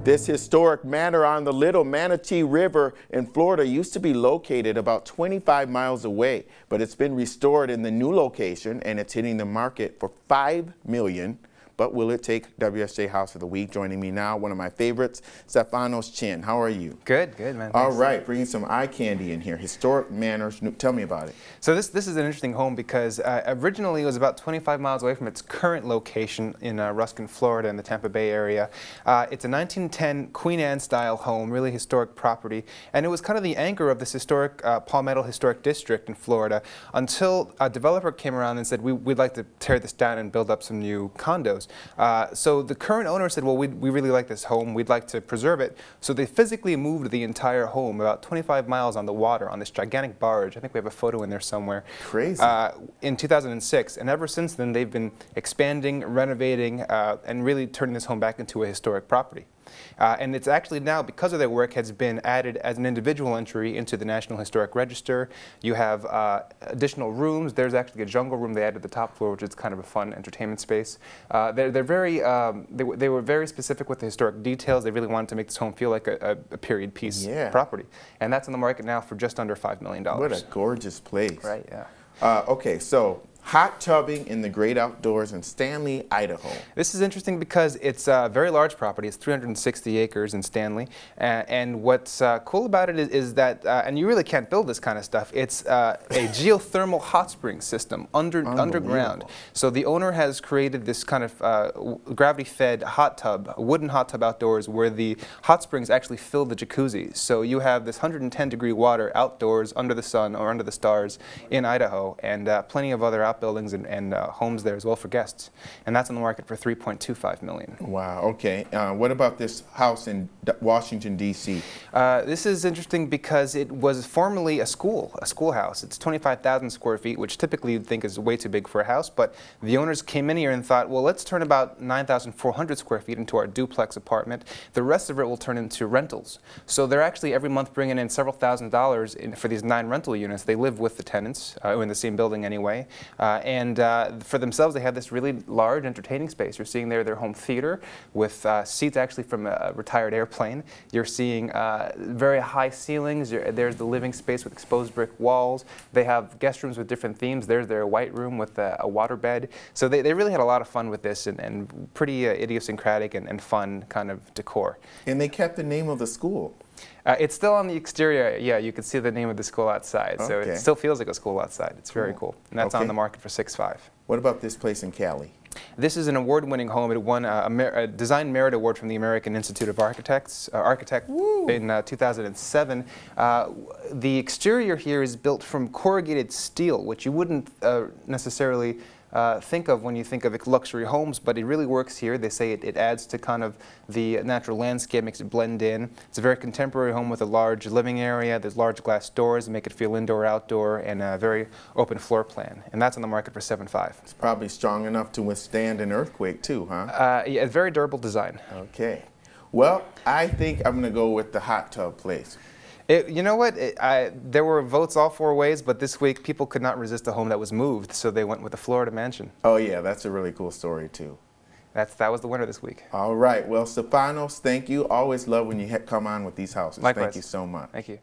This historic manor on the Little Manatee River in Florida used to be located about 25 miles away, but it's been restored in the new location and it's hitting the market for $5 million. But will it take WSJ House of the Week? Joining me now, one of my favorites, Stefanos Chen. How are you? Good, man. Thanks. All right, bringing some eye candy in here. Historic manors. Tell me about it. So this is an interesting home because originally it was about 25 miles away from its current location in Ruskin, Florida, in the Tampa Bay area. It's a 1910 Queen Anne style home, really historic property, and it was kind of the anchor of this historic Palmetto Historic District in Florida until a developer came around and said, we'd like to tear this down and build up some new condos. So the current owner said, well, we really like this home, we'd like to preserve it. So they physically moved the entire home about 25 miles on the water on this gigantic barge. I think we have a photo in there somewhere. Crazy. In 2006, and ever since then they've been expanding, renovating, and really turning this home back into a historic property. And it's actually now, because of their work, has been added as an individual entry into the National Historic Register. You have additional rooms. There's actually a jungle room they added at the top floor, which is kind of a fun entertainment space. They were very specific with the historic details. They really wanted to make this home feel like a period piece property. And that's on the market now for just under $5 million. What a gorgeous place. Right, yeah. Okay, so hot tubbing in the great outdoors in Stanley, Idaho. This is interesting because it's a very large property. It's 360 acres in Stanley. And what's cool about it is that, and you really can't build this kind of stuff, it's a geothermal hot spring system underground. So the owner has created this kind of gravity-fed hot tub, a wooden hot tub outdoors where the hot springs actually fill the jacuzzi. So you have this 110-degree water outdoors under the sun or under the stars in Idaho, and plenty of other outbuildings and homes there as well for guests, and that's on the market for $3.25 million. Wow. Okay. What about this house in Washington, D.C.? This is interesting because it was formerly a schoolhouse. It's 25,000 square feet, which typically you'd think is way too big for a house, but the owners came in here and thought, well, let's turn about 9,400 square feet into our duplex apartment. The rest of it will turn into rentals. So they're actually every month bringing in several $1,000s for these 9 rental units. They live with the tenants, in the same building anyway. For themselves, they have this really large entertaining space. You're seeing there their home theater with seats actually from a retired airplane. You're seeing very high ceilings. There's the living space with exposed brick walls. They have guest rooms with different themes. There's their white room with a water bed. So they really had a lot of fun with this and pretty idiosyncratic and fun kind of decor. And they kept the name of the school. It's still on the exterior. Yeah, you can see the name of the school outside. So it still feels like a school outside. It's very cool. And that's on the market for $6.5. What about this place in Cali? This is an award-winning home. It won a Design Merit Award from the American Institute of Architects in 2007. The exterior here is built from corrugated steel, which you wouldn't necessarily think of when you think of luxury homes, but it really works here. They say it adds to kind of the natural landscape, makes it blend in. It's a very contemporary home with a large living area. There's large glass doors that make it feel indoor, outdoor, and a very open floor plan. And that's on the market for $7.5. It's probably strong enough to withstand an earthquake too, huh? Yeah, it's very durable design. Okay. Well, I think I'm going to go with the hot tub place. You know what? There were votes all 4 ways, but this week people could not resist a home that was moved, so they went with the Florida mansion. Oh yeah, that's a really cool story too. That was the winner this week. All right. Well, Stefanos, thank you. Always love when you come on with these houses. Likewise. Thank you so much. Thank you.